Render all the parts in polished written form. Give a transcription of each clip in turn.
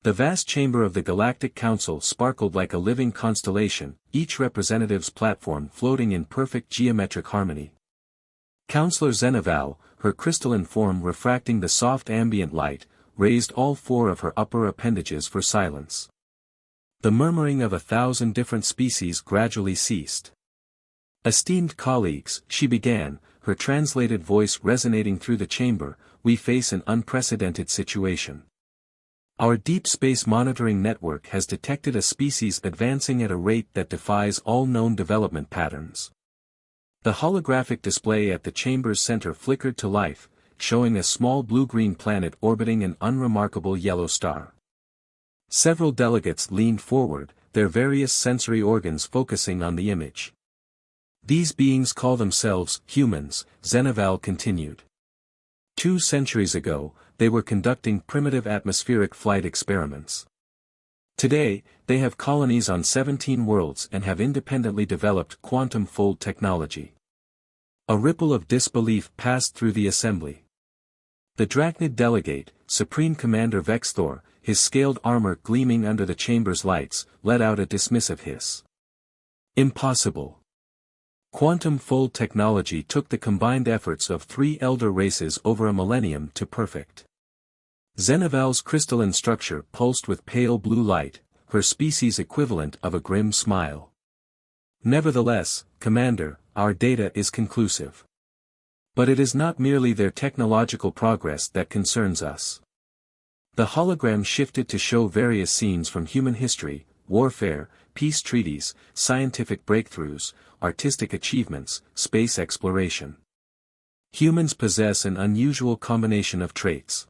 The vast chamber of the Galactic Council sparkled like a living constellation, each representative's platform floating in perfect geometric harmony. Counselor Zenaval, her crystalline form refracting the soft ambient light, raised all four of her upper appendages for silence. The murmuring of 1,000 different species gradually ceased. "Esteemed colleagues," she began, her translated voice resonating through the chamber, "we face an unprecedented situation. Our deep space monitoring network has detected a species advancing at a rate that defies all known development patterns." The holographic display at the chamber's center flickered to life, showing a small blue-green planet orbiting an unremarkable yellow star. Several delegates leaned forward, their various sensory organs focusing on the image. "These beings call themselves humans," Zenaval continued. 2 centuries ago, they were conducting primitive atmospheric flight experiments. Today, they have colonies on 17 worlds and have independently developed quantum-fold technology. A ripple of disbelief passed through the assembly. The Drachnid delegate, Supreme Commander Vexthor, his scaled armor gleaming under the chamber's lights, let out a dismissive hiss. "Impossible. Quantum-fold technology took the combined efforts of 3 elder races over a millennium to perfect." Zenaval's crystalline structure pulsed with pale blue light, her species equivalent of a grim smile. "Nevertheless, Commander, our data is conclusive. But it is not merely their technological progress that concerns us." The hologram shifted to show various scenes from human history, warfare, peace treaties, scientific breakthroughs, artistic achievements, space exploration. Humans possess an unusual combination of traits.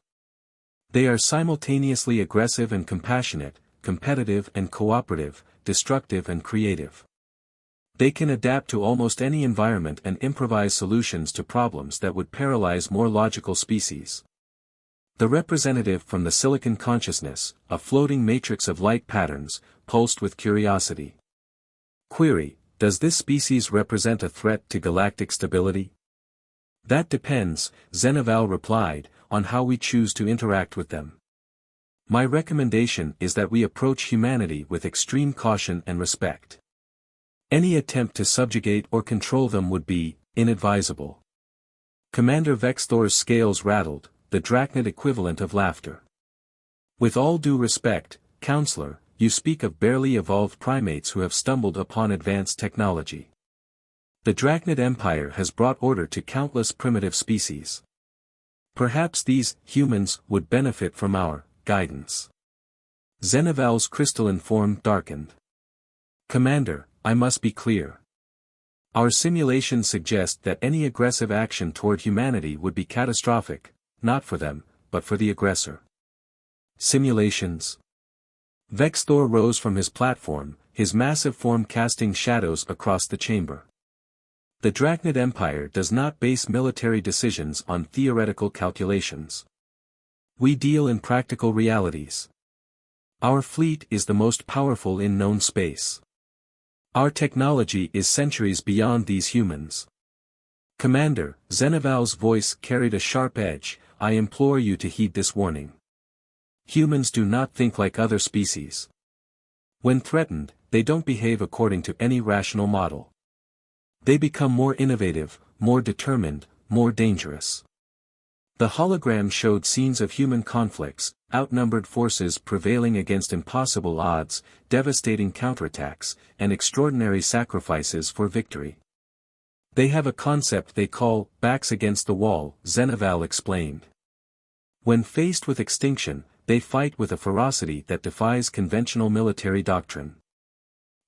They are simultaneously aggressive and compassionate, competitive and cooperative, destructive and creative. They can adapt to almost any environment and improvise solutions to problems that would paralyze more logical species. The representative from the Silicon Consciousness, a floating matrix of light patterns, pulsed with curiosity. Query: does this species represent a threat to galactic stability? "That depends," Zenaval replied, "on how we choose to interact with them. My recommendation is that we approach humanity with extreme caution and respect. Any attempt to subjugate or control them would be inadvisable." Commander Vexthor's scales rattled, the Drachnid equivalent of laughter. "With all due respect, Counselor, you speak of barely evolved primates who have stumbled upon advanced technology. The Drachnid Empire has brought order to countless primitive species. Perhaps these humans would benefit from our guidance." Zenaval's crystalline form darkened. "Commander, I must be clear. Our simulations suggest that any aggressive action toward humanity would be catastrophic, not for them, but for the aggressor." "Simulations?" Vexthor rose from his platform, his massive form casting shadows across the chamber. "The Drachnid Empire does not base military decisions on theoretical calculations. We deal in practical realities. Our fleet is the most powerful in known space. Our technology is centuries beyond these humans. Commander," Zenaval's voice carried a sharp edge, "I implore you to heed this warning. Humans do not think like other species. When threatened, they don't behave according to any rational model. They become more innovative, more determined, more dangerous." The hologram showed scenes of human conflicts, outnumbered forces prevailing against impossible odds, devastating counterattacks, and extraordinary sacrifices for victory. "They have a concept they call backs against the wall," Zenaval explained. "When faced with extinction, they fight with a ferocity that defies conventional military doctrine.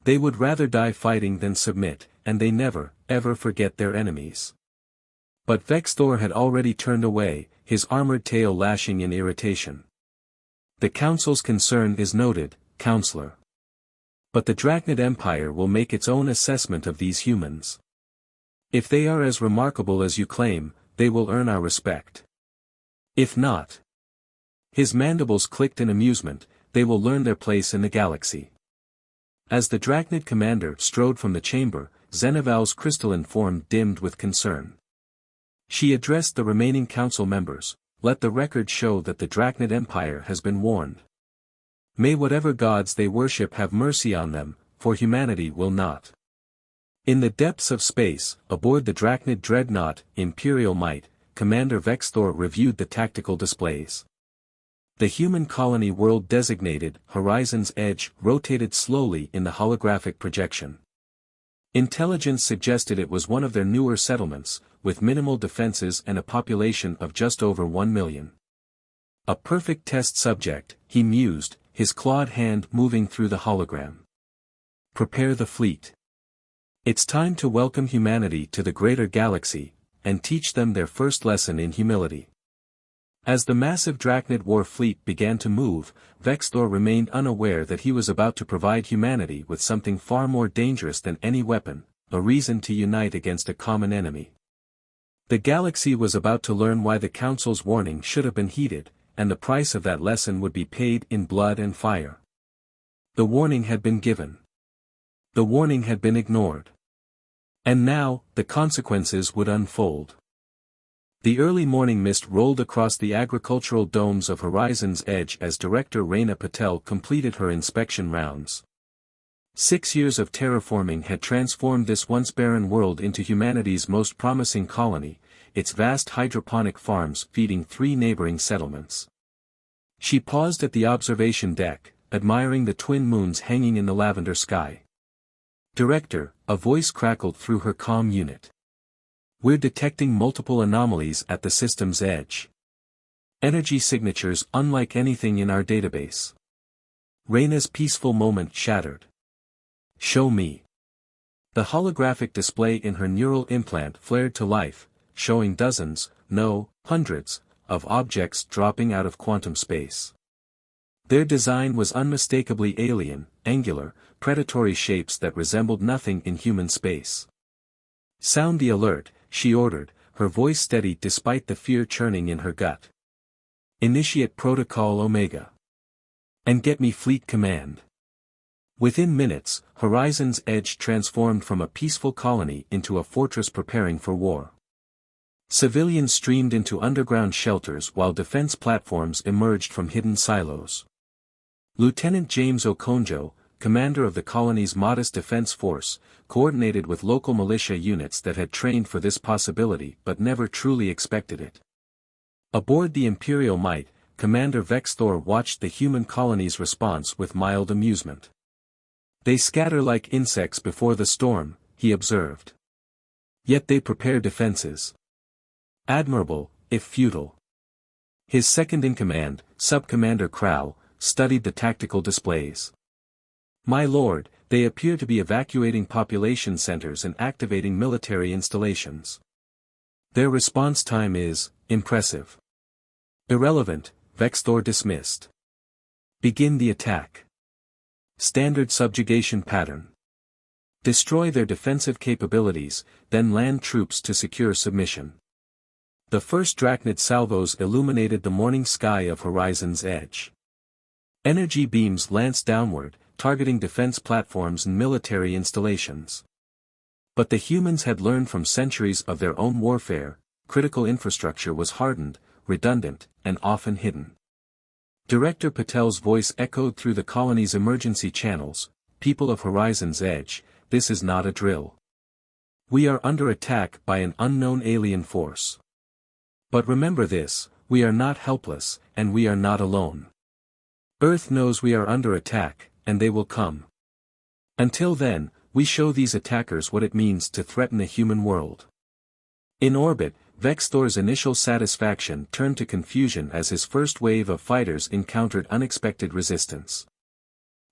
They would rather die fighting than submit, and they never, ever forget their enemies." But Vexthor had already turned away, his armored tail lashing in irritation. "The Council's concern is noted, Counselor. But the Drachnid Empire will make its own assessment of these humans. If they are as remarkable as you claim, they will earn our respect. If not—" his mandibles clicked in amusement, "they will learn their place in the galaxy." As the Drachnid commander strode from the chamber, Zenaval's crystalline form dimmed with concern. She addressed the remaining council members, "Let the record show that the Drachnid Empire has been warned. May whatever gods they worship have mercy on them, for humanity will not. In the depths of space, aboard the Drachnid dreadnought, Imperial Might, Commander Vexthor reviewed the tactical displays. The human colony world designated Horizon's Edge rotated slowly in the holographic projection. Intelligence suggested it was one of their newer settlements, with minimal defenses and a population of just over 1 million. A perfect test subject, he mused, his clawed hand moving through the hologram. Prepare the fleet. It's time to welcome humanity to the greater galaxy, and teach them their first lesson in humility. As the massive Drachnid war fleet began to move, Vexthor remained unaware that he was about to provide humanity with something far more dangerous than any weapon, a reason to unite against a common enemy. The galaxy was about to learn why the Council's warning should have been heeded, and the price of that lesson would be paid in blood and fire. The warning had been given. The warning had been ignored. And now, the consequences would unfold. The early morning mist rolled across the agricultural domes of Horizon's Edge as Director Reina Patel completed her inspection rounds. 6 years of terraforming had transformed this once barren world into humanity's most promising colony, its vast hydroponic farms feeding 3 neighboring settlements. She paused at the observation deck, admiring the twin moons hanging in the lavender sky. "Director," a voice crackled through her comm unit. "We're detecting multiple anomalies at the system's edge. Energy signatures unlike anything in our database." Reina's peaceful moment shattered. "Show me." The holographic display in her neural implant flared to life, showing dozens, no, hundreds, of objects dropping out of quantum space. Their design was unmistakably alien, angular, predatory shapes that resembled nothing in human space. "Sound the alert," she ordered, her voice steady despite the fear churning in her gut. "Initiate Protocol Omega. And get me fleet command." Within minutes, Horizon's Edge transformed from a peaceful colony into a fortress preparing for war. Civilians streamed into underground shelters while defense platforms emerged from hidden silos. Lieutenant James Okonjo, commander of the colony's modest defense force, coordinated with local militia units that had trained for this possibility but never truly expected it. Aboard the Imperial Might, Commander Vexthor watched the human colony's response with mild amusement. "They scatter like insects before the storm," he observed. "Yet they prepare defenses. Admirable, if futile." His second-in-command, Sub-Commander Crow, studied the tactical displays. "My lord, they appear to be evacuating population centers and activating military installations. Their response time is impressive." "Irrelevant," Vexthor dismissed. "Begin the attack. Standard subjugation pattern. Destroy their defensive capabilities, then land troops to secure submission." The first Drachnid salvos illuminated the morning sky of Horizon's Edge. Energy beams lanced downward, targeting defense platforms and military installations. But the humans had learned from centuries of their own warfare, critical infrastructure was hardened, redundant, and often hidden. Director Patel's voice echoed through the colony's emergency channels, "People of Horizon's Edge, this is not a drill. We are under attack by an unknown alien force. But remember this, we are not helpless, and we are not alone. Earth knows we are under attack, and they will come. Until then, we show these attackers what it means to threaten the human world." In orbit, Vexthor's initial satisfaction turned to confusion as his first wave of fighters encountered unexpected resistance.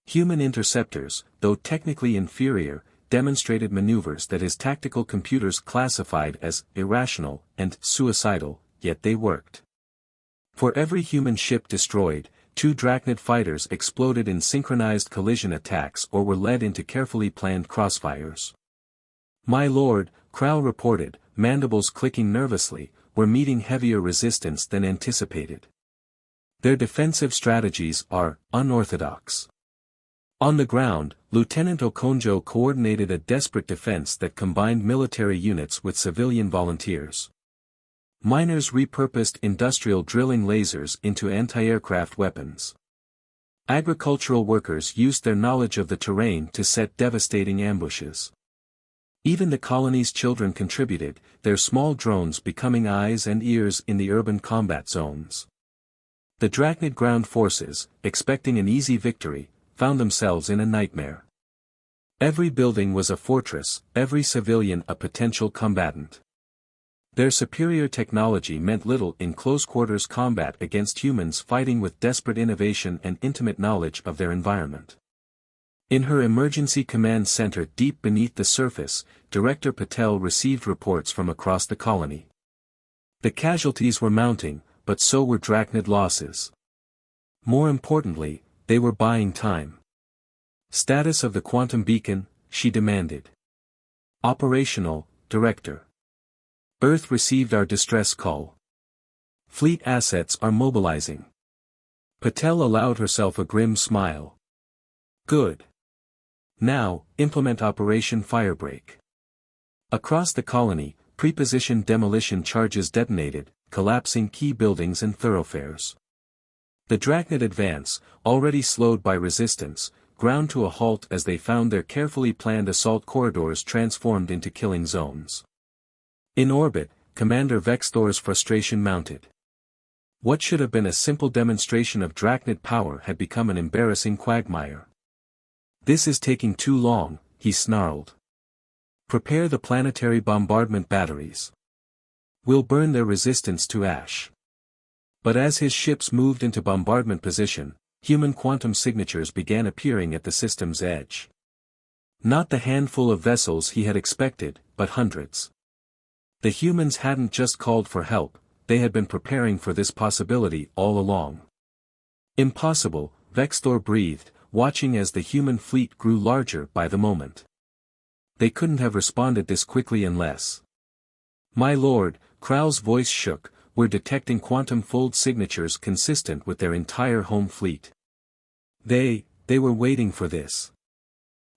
Human interceptors, though technically inferior, demonstrated maneuvers that his tactical computers classified as irrational and suicidal, yet they worked. For every human ship destroyed, 2 Drachnid fighters exploded in synchronized collision attacks or were led into carefully planned crossfires. "My lord," Crow reported, mandibles clicking nervously, "we're meeting heavier resistance than anticipated. Their defensive strategies are unorthodox." On the ground, Lieutenant Okonjo coordinated a desperate defense that combined military units with civilian volunteers. Miners repurposed industrial drilling lasers into anti-aircraft weapons. Agricultural workers used their knowledge of the terrain to set devastating ambushes. Even the colony's children contributed, their small drones becoming eyes and ears in the urban combat zones. The Drachnid ground forces, expecting an easy victory, found themselves in a nightmare. Every building was a fortress, every civilian a potential combatant. Their superior technology meant little in close-quarters combat against humans fighting with desperate innovation and intimate knowledge of their environment. In her emergency command center deep beneath the surface, Director Patel received reports from across the colony. The casualties were mounting, but so were Drachnid losses. More importantly, they were buying time. Status of the quantum beacon, she demanded. Operational, Director. Earth received our distress call. Fleet assets are mobilizing. Patel allowed herself a grim smile. Good. Now, implement Operation Firebreak. Across the colony, prepositioned demolition charges detonated, collapsing key buildings and thoroughfares. The Drachnid advance, already slowed by resistance, ground to a halt as they found their carefully planned assault corridors transformed into killing zones. In orbit, Commander Vexthor's frustration mounted. What should have been a simple demonstration of Drachnid power had become an embarrassing quagmire. This is taking too long, he snarled. Prepare the planetary bombardment batteries. We'll burn their resistance to ash. But as his ships moved into bombardment position, human quantum signatures began appearing at the system's edge. Not the handful of vessels he had expected, but hundreds. The humans hadn't just called for help, they had been preparing for this possibility all along. Impossible, Vexthor breathed, watching as the human fleet grew larger by the moment. They couldn't have responded this quickly unless. My lord, Krau's voice shook, we're detecting quantum fold signatures consistent with their entire home fleet. They were waiting for this.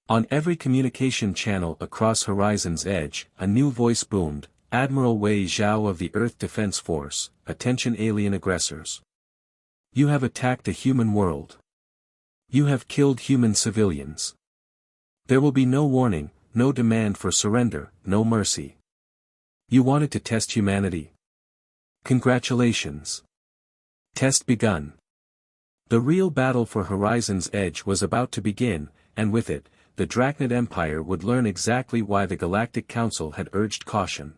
On every communication channel across Horizon's edge, a new voice boomed, Admiral Wei Zhao of the Earth Defense Force, attention alien aggressors. You have attacked a human world. You have killed human civilians. There will be no warning, no demand for surrender, no mercy. You wanted to test humanity? Congratulations. Test begun. The real battle for Horizon's Edge was about to begin, and with it, the Drachnid Empire would learn exactly why the Galactic Council had urged caution.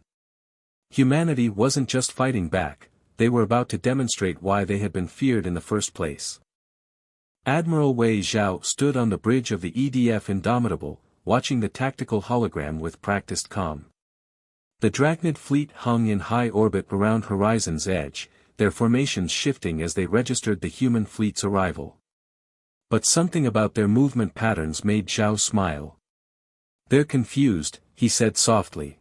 Humanity wasn't just fighting back, they were about to demonstrate why they had been feared in the first place. Admiral Wei Zhao stood on the bridge of the EDF Indomitable, watching the tactical hologram with practiced calm. The Drachnid fleet hung in high orbit around Horizon's edge, their formations shifting as they registered the human fleet's arrival. But something about their movement patterns made Zhao smile. They're confused, he said softly.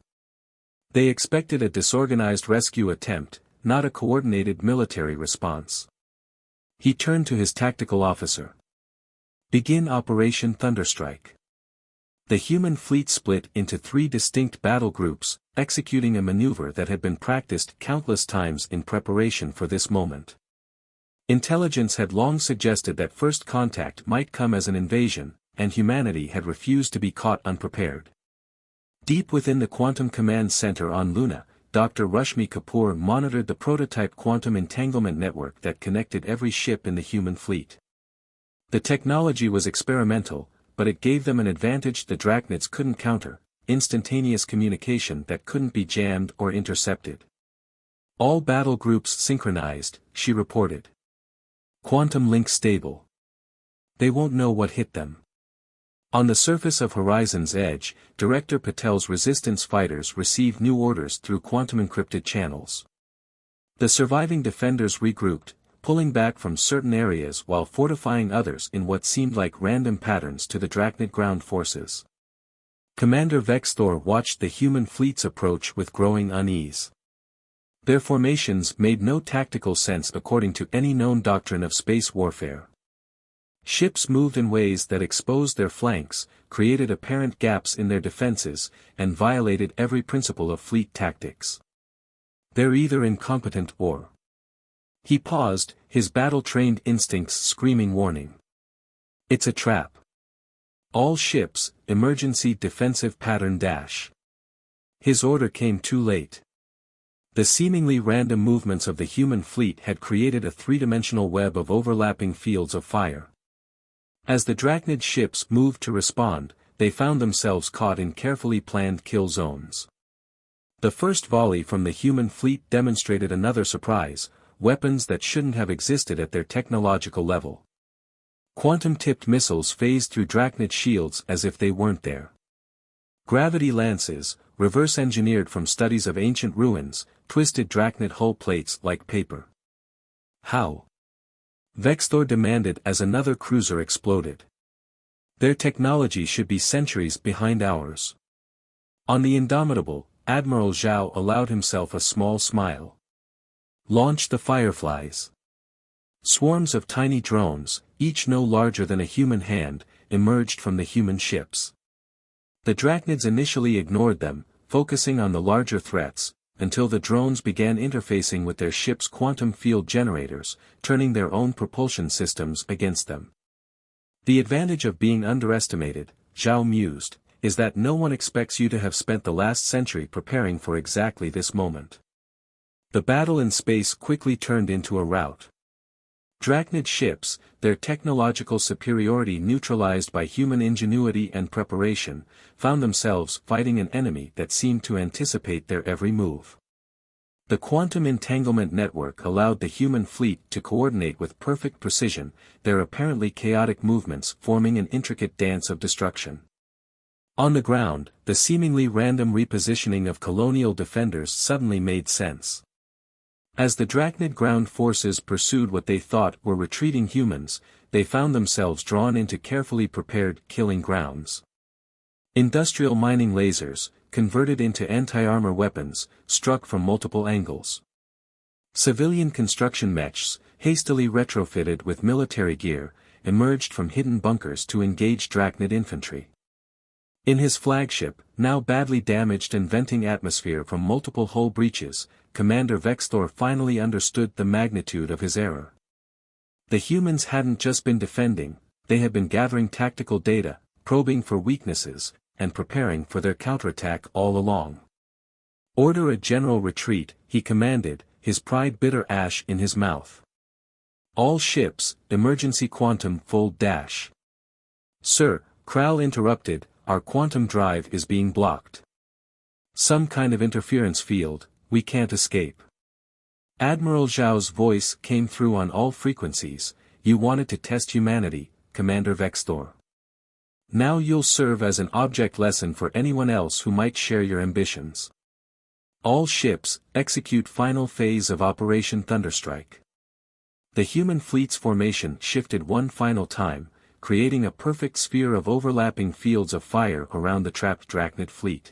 They expected a disorganized rescue attempt, not a coordinated military response. He turned to his tactical officer. Begin Operation Thunderstrike. The human fleet split into 3 distinct battle groups, executing a maneuver that had been practiced countless times in preparation for this moment. Intelligence had long suggested that first contact might come as an invasion, and humanity had refused to be caught unprepared. Deep within the Quantum Command Center on Luna, Dr. Rashmi Kapoor monitored the prototype quantum entanglement network that connected every ship in the human fleet. The technology was experimental, but it gave them an advantage the Drachnids couldn't counter, instantaneous communication that couldn't be jammed or intercepted. All battle groups synchronized, she reported. Quantum link stable. They won't know what hit them. On the surface of Horizon's Edge, Director Patel's resistance fighters received new orders through quantum-encrypted channels. The surviving defenders regrouped, pulling back from certain areas while fortifying others in what seemed like random patterns to the Drachnid ground forces. Commander Vexthor watched the human fleet's approach with growing unease. Their formations made no tactical sense according to any known doctrine of space warfare. Ships moved in ways that exposed their flanks, created apparent gaps in their defenses, and violated every principle of fleet tactics. They're either incompetent or... He paused, his battle-trained instincts screaming warning. It's a trap. All ships, emergency defensive pattern dash. His order came too late. The seemingly random movements of the human fleet had created a three-dimensional web of overlapping fields of fire. As the Drachnid ships moved to respond, they found themselves caught in carefully planned kill zones. The first volley from the human fleet demonstrated another surprise: weapons that shouldn't have existed at their technological level. Quantum-tipped missiles phased through Drachnid shields as if they weren't there. Gravity lances, reverse-engineered from studies of ancient ruins, twisted Drachnid hull plates like paper. How? Vexthor demanded as another cruiser exploded. Their technology should be centuries behind ours. On the Indomitable, Admiral Zhao allowed himself a small smile. Launch the Fireflies. Swarms of tiny drones, each no larger than a human hand, emerged from the human ships. The Drachnids initially ignored them, focusing on the larger threats, until the drones began interfacing with their ships' quantum field generators, turning their own propulsion systems against them. The advantage of being underestimated, Zhao mused, is that no one expects you to have spent the last century preparing for exactly this moment. The battle in space quickly turned into a rout. Drachnid ships, their technological superiority neutralized by human ingenuity and preparation, found themselves fighting an enemy that seemed to anticipate their every move. The quantum entanglement network allowed the human fleet to coordinate with perfect precision, their apparently chaotic movements forming an intricate dance of destruction. On the ground, the seemingly random repositioning of colonial defenders suddenly made sense. As the Drachnid ground forces pursued what they thought were retreating humans, they found themselves drawn into carefully prepared killing grounds. Industrial mining lasers, converted into anti-armor weapons, struck from multiple angles. Civilian construction mechs, hastily retrofitted with military gear, emerged from hidden bunkers to engage Drachnid infantry. In his flagship, now badly damaged and venting atmosphere from multiple hull breaches, Commander Vexthor finally understood the magnitude of his error. The humans hadn't just been defending, they had been gathering tactical data, probing for weaknesses, and preparing for their counterattack all along. Order a general retreat, he commanded, his pride bitter ash in his mouth. All ships, emergency quantum fold dash. Sir, Kral interrupted, our quantum drive is being blocked. Some kind of interference field, we can't escape. Admiral Zhao's voice came through on all frequencies. You wanted to test humanity, Commander Vexthor. Now you'll serve as an object lesson for anyone else who might share your ambitions. All ships, execute final phase of Operation Thunderstrike. The human fleet's formation shifted one final time, creating a perfect sphere of overlapping fields of fire around the trapped Drachnid fleet.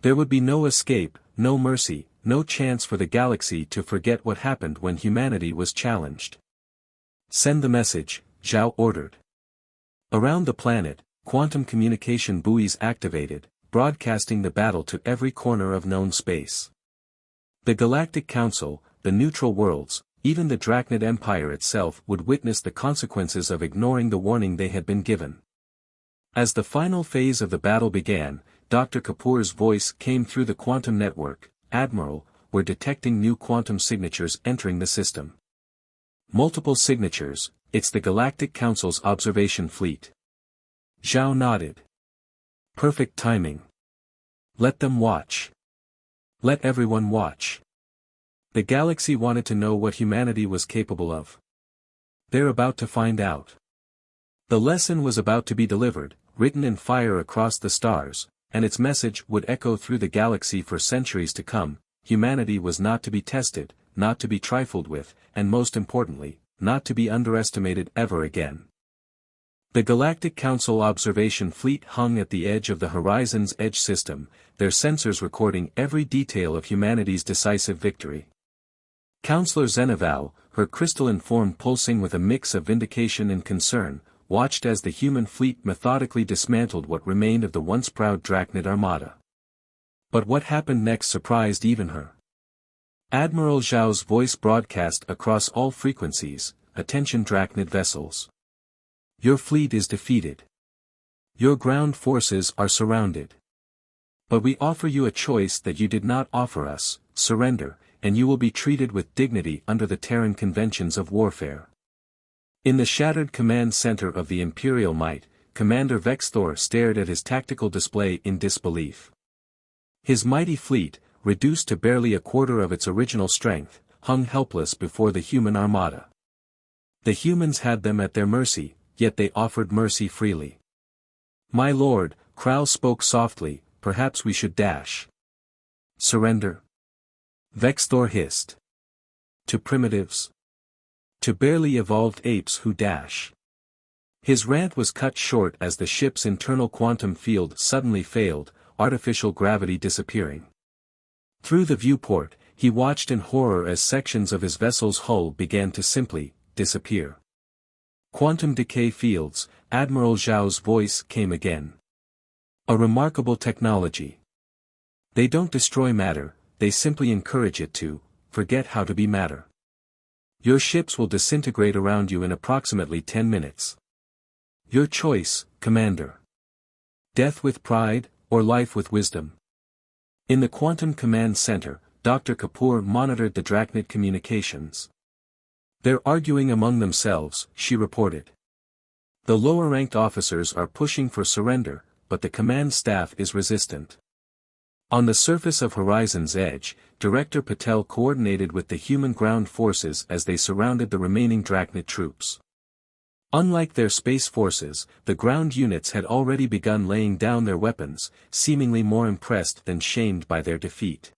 There would be no escape, no mercy, no chance for the galaxy to forget what happened when humanity was challenged. Send the message, Zhao ordered. Around the planet, quantum communication buoys activated, broadcasting the battle to every corner of known space. The Galactic Council, the neutral worlds, even the Drachnid Empire itself would witness the consequences of ignoring the warning they had been given. As the final phase of the battle began, Dr. Kapoor's voice came through the quantum network. Admiral, we're detecting new quantum signatures entering the system. Multiple signatures, it's the Galactic Council's observation fleet. Zhao nodded. Perfect timing. Let them watch. Let everyone watch. The galaxy wanted to know what humanity was capable of. They're about to find out. The lesson was about to be delivered, written in fire across the stars, and its message would echo through the galaxy for centuries to come. Humanity was not to be tested, not to be trifled with, and most importantly, not to be underestimated ever again. The Galactic Council observation fleet hung at the edge of the Horizon's edge system, their sensors recording every detail of humanity's decisive victory. Counselor Zeneval, her crystalline form pulsing with a mix of vindication and concern, watched as the human fleet methodically dismantled what remained of the once proud Drachnid armada. But what happened next surprised even her. Admiral Zhao's voice broadcast across all frequencies, attention Drachnid vessels. Your fleet is defeated. Your ground forces are surrounded. But we offer you a choice that you did not offer us: surrender, and you will be treated with dignity under the Terran conventions of warfare. In the shattered command center of the Imperial Might, Commander Vexthor stared at his tactical display in disbelief. His mighty fleet, reduced to barely a quarter of its original strength, hung helpless before the human armada. The humans had them at their mercy, yet they offered mercy freely. "My lord," Krau spoke softly, "perhaps we should dash." "Surrender?" Vexthor hissed. "To primitives? To barely evolved apes who dash?" His rant was cut short as the ship's internal quantum field suddenly failed, artificial gravity disappearing. Through the viewport, he watched in horror as sections of his vessel's hull began to simply disappear. "Quantum decay fields," Admiral Zhao's voice came again. "A remarkable technology. They don't destroy matter, they simply encourage it to forget how to be matter. Your ships will disintegrate around you in approximately 10 minutes. Your choice, Commander. Death with pride, or life with wisdom." In the Quantum Command Center, Dr. Kapoor monitored the Drachnid communications. "They're arguing among themselves," she reported. "The lower-ranked officers are pushing for surrender, but the command staff is resistant." On the surface of Horizon's Edge, Director Patel coordinated with the human ground forces as they surrounded the remaining Drachnid troops. Unlike their space forces, the ground units had already begun laying down their weapons, seemingly more impressed than shamed by their defeat.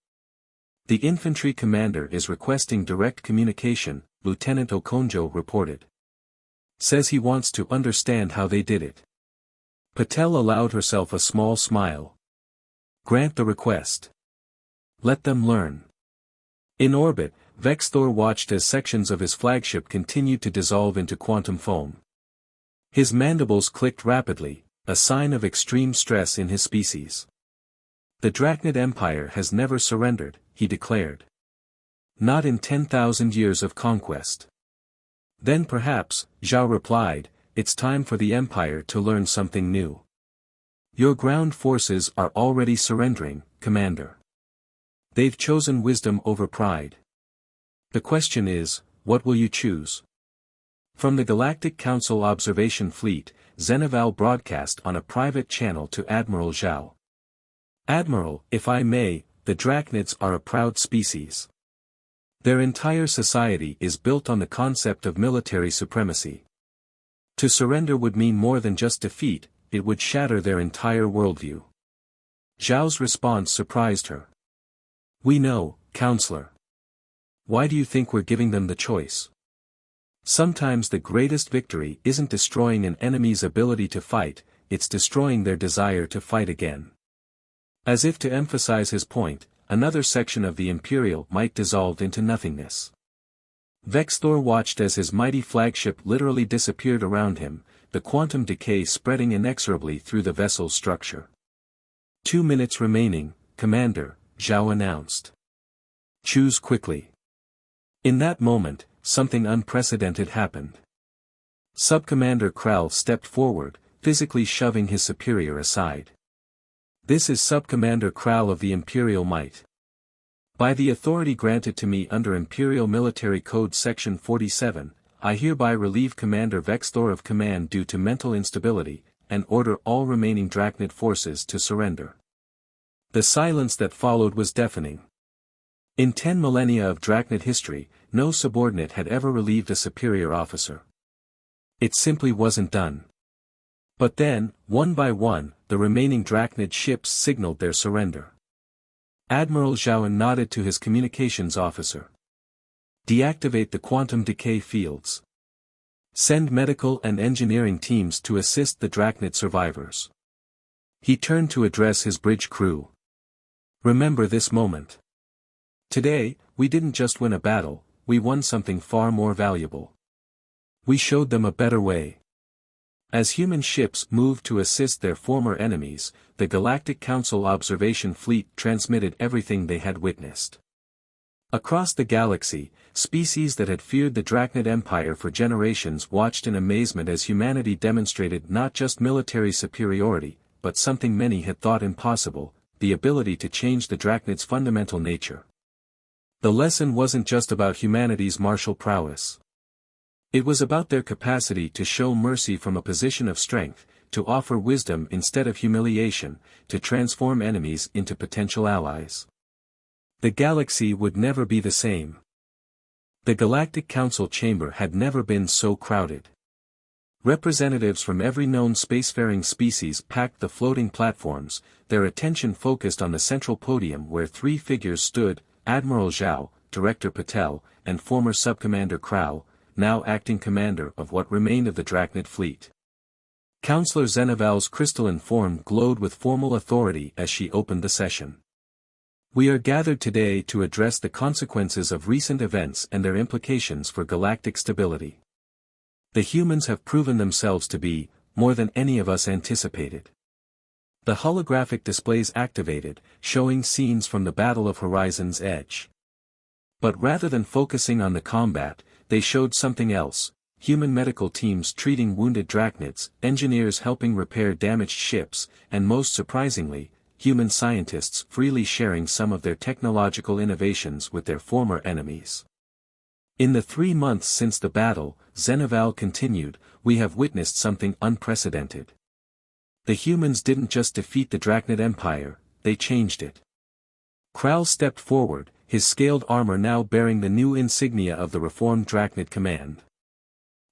"The infantry commander is requesting direct communication," Lieutenant Okonjo reported. "Says he wants to understand how they did it." Patel allowed herself a small smile. "Grant the request. Let them learn." In orbit, Vexthor watched as sections of his flagship continued to dissolve into quantum foam. His mandibles clicked rapidly, a sign of extreme stress in his species. "The Drachnid Empire has never surrendered," he declared. "Not in 10,000 years of conquest." "Then perhaps," Zhao replied, "it's time for the Empire to learn something new. Your ground forces are already surrendering, Commander. They've chosen wisdom over pride. The question is, what will you choose?" From the Galactic Council Observation Fleet, Zeneval broadcast on a private channel to Admiral Zhao. "Admiral, if I may, the Drachnids are a proud species. Their entire society is built on the concept of military supremacy. To surrender would mean more than just defeat, it would shatter their entire worldview." Zhao's response surprised her. "We know, Counselor. Why do you think we're giving them the choice? Sometimes the greatest victory isn't destroying an enemy's ability to fight, it's destroying their desire to fight again." As if to emphasize his point, another section of the Imperial Might dissolved into nothingness. Vexthor watched as his mighty flagship literally disappeared around him, the quantum decay spreading inexorably through the vessel's structure. 2 minutes remaining, Commander, Zhao announced. "Choose quickly." In that moment, something unprecedented happened. Subcommander Krell stepped forward, physically shoving his superior aside. "This is Subcommander Krell of the Imperial Might. By the authority granted to me under Imperial Military Code Section 47, I hereby relieve Commander Vexthor of command due to mental instability, and order all remaining Drachnid forces to surrender." The silence that followed was deafening. In 10 millennia of Drachnid history, no subordinate had ever relieved a superior officer. It simply wasn't done. But then, one by one, the remaining Drachnid ships signaled their surrender. Admiral Zhao nodded to his communications officer. "Deactivate the quantum decay fields. Send medical and engineering teams to assist the Drachnid survivors." He turned to address his bridge crew. "Remember this moment. Today, we didn't just win a battle, we won something far more valuable. We showed them a better way." As human ships moved to assist their former enemies, the Galactic Council Observation Fleet transmitted everything they had witnessed. Across the galaxy, species that had feared the Drachnid Empire for generations watched in amazement as humanity demonstrated not just military superiority, but something many had thought impossible, the ability to change the Drachnid's fundamental nature. The lesson wasn't just about humanity's martial prowess. It was about their capacity to show mercy from a position of strength, to offer wisdom instead of humiliation, to transform enemies into potential allies. The galaxy would never be the same. The Galactic Council chamber had never been so crowded. Representatives from every known spacefaring species packed the floating platforms, their attention focused on the central podium where three figures stood: Admiral Zhao, Director Patel, and former Subcommander Krau, now acting commander of what remained of the Drachnid fleet. Counselor Zeneval's crystalline form glowed with formal authority as she opened the session. We are gathered today to address the consequences of recent events and their implications for galactic stability. The humans have proven themselves to be, more than any of us anticipated. The holographic displays activated, showing scenes from the Battle of Horizon's Edge. But rather than focusing on the combat, they showed something else: human medical teams treating wounded Drachnids, engineers helping repair damaged ships, and most surprisingly, human scientists freely sharing some of their technological innovations with their former enemies. In the 3 months since the battle, Zeneval continued, we have witnessed something unprecedented. The humans didn't just defeat the Drachnid Empire, they changed it. Krau stepped forward, his scaled armor now bearing the new insignia of the reformed Drachnid command.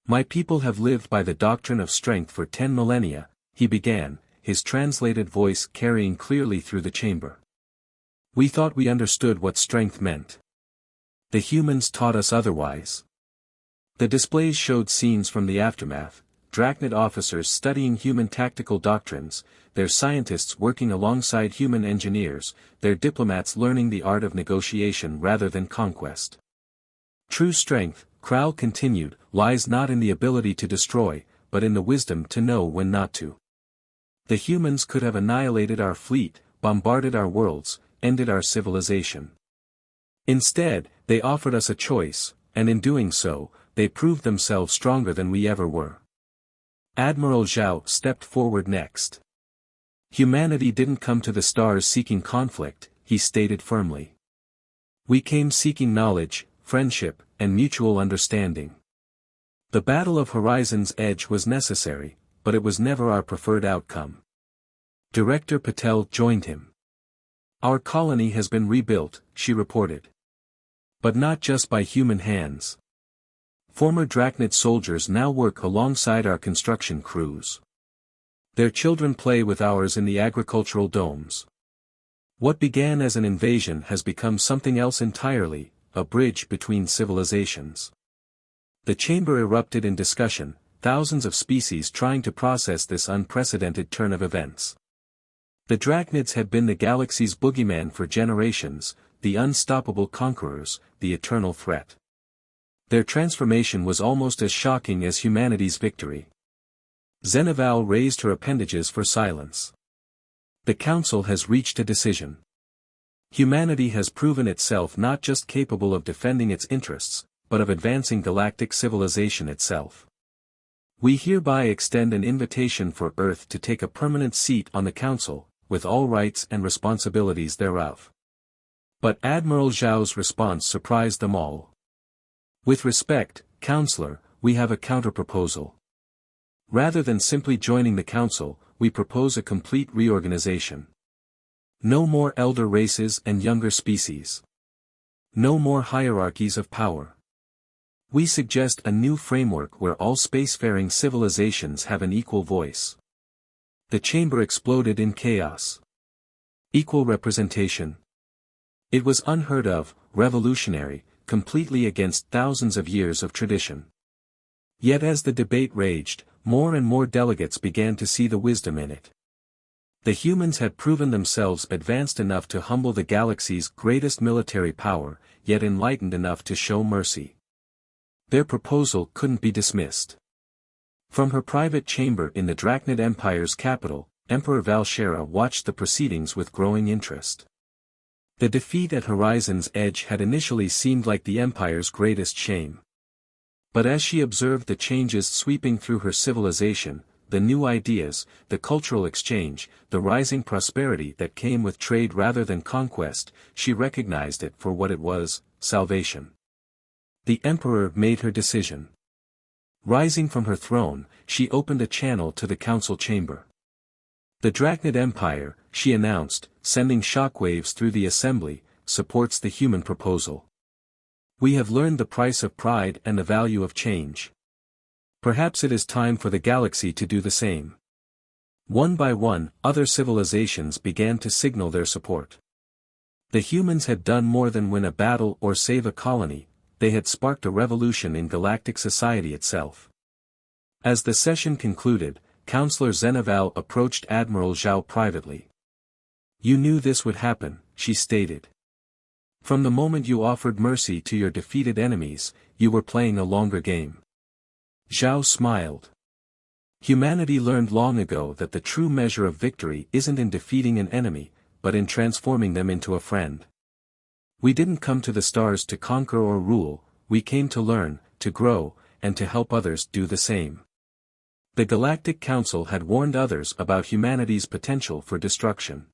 My people have lived by the doctrine of strength for 10 millennia, he began, his translated voice carrying clearly through the chamber. We thought we understood what strength meant. The humans taught us otherwise. The displays showed scenes from the aftermath: Drachnid officers studying human tactical doctrines, their scientists working alongside human engineers, their diplomats learning the art of negotiation rather than conquest. True strength, Krau continued, lies not in the ability to destroy, but in the wisdom to know when not to. The humans could have annihilated our fleet, bombarded our worlds, ended our civilization. Instead, they offered us a choice, and in doing so, they proved themselves stronger than we ever were. Admiral Zhao stepped forward next. Humanity didn't come to the stars seeking conflict, he stated firmly. We came seeking knowledge, friendship, and mutual understanding. The Battle of Horizon's Edge was necessary, but it was never our preferred outcome. Director Patel joined him. Our colony has been rebuilt, she reported. But not just by human hands. Former Drachnid soldiers now work alongside our construction crews. Their children play with ours in the agricultural domes. What began as an invasion has become something else entirely, a bridge between civilizations. The chamber erupted in discussion, thousands of species trying to process this unprecedented turn of events. The Drachnids had been the galaxy's boogeyman for generations, the unstoppable conquerors, the eternal threat. Their transformation was almost as shocking as humanity's victory. Zeneval raised her appendages for silence. The Council has reached a decision. Humanity has proven itself not just capable of defending its interests, but of advancing galactic civilization itself. We hereby extend an invitation for Earth to take a permanent seat on the Council, with all rights and responsibilities thereof. But Admiral Zhao's response surprised them all. With respect, Counselor, we have a counterproposal. Rather than simply joining the Council, we propose a complete reorganization. No more elder races and younger species. No more hierarchies of power. We suggest a new framework where all spacefaring civilizations have an equal voice. The chamber exploded in chaos. Equal representation. It was unheard of, revolutionary, completely against thousands of years of tradition. Yet as the debate raged, more and more delegates began to see the wisdom in it. The humans had proven themselves advanced enough to humble the galaxy's greatest military power, yet enlightened enough to show mercy. Their proposal couldn't be dismissed. From her private chamber in the Drachnid Empire's capital, Emperor Valshera watched the proceedings with growing interest. The defeat at Horizon's Edge had initially seemed like the Empire's greatest shame. But as she observed the changes sweeping through her civilization, the new ideas, the cultural exchange, the rising prosperity that came with trade rather than conquest, she recognized it for what it was, salvation. The Emperor made her decision. Rising from her throne, she opened a channel to the council chamber. The Drachnid Empire, she announced, sending shockwaves through the assembly, supports the human proposal. We have learned the price of pride and the value of change. Perhaps it is time for the galaxy to do the same. One by one, other civilizations began to signal their support. The humans had done more than win a battle or save a colony, they had sparked a revolution in galactic society itself. As the session concluded, Counselor Zenaval approached Admiral Zhao privately. You knew this would happen, she stated. From the moment you offered mercy to your defeated enemies, you were playing a longer game. Zhao smiled. Humanity learned long ago that the true measure of victory isn't in defeating an enemy, but in transforming them into a friend. We didn't come to the stars to conquer or rule, we came to learn, to grow, and to help others do the same. The Galactic Council had warned others about humanity's potential for destruction.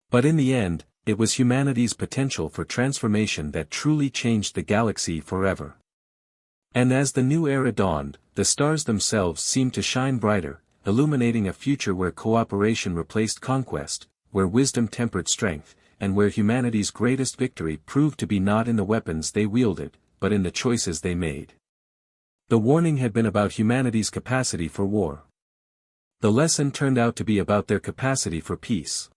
But in the end, it was humanity's potential for transformation that truly changed the galaxy forever. And as the new era dawned, the stars themselves seemed to shine brighter, illuminating a future where cooperation replaced conquest, where wisdom tempered strength, and where humanity's greatest victory proved to be not in the weapons they wielded, but in the choices they made. The warning had been about humanity's capacity for war. The lesson turned out to be about their capacity for peace.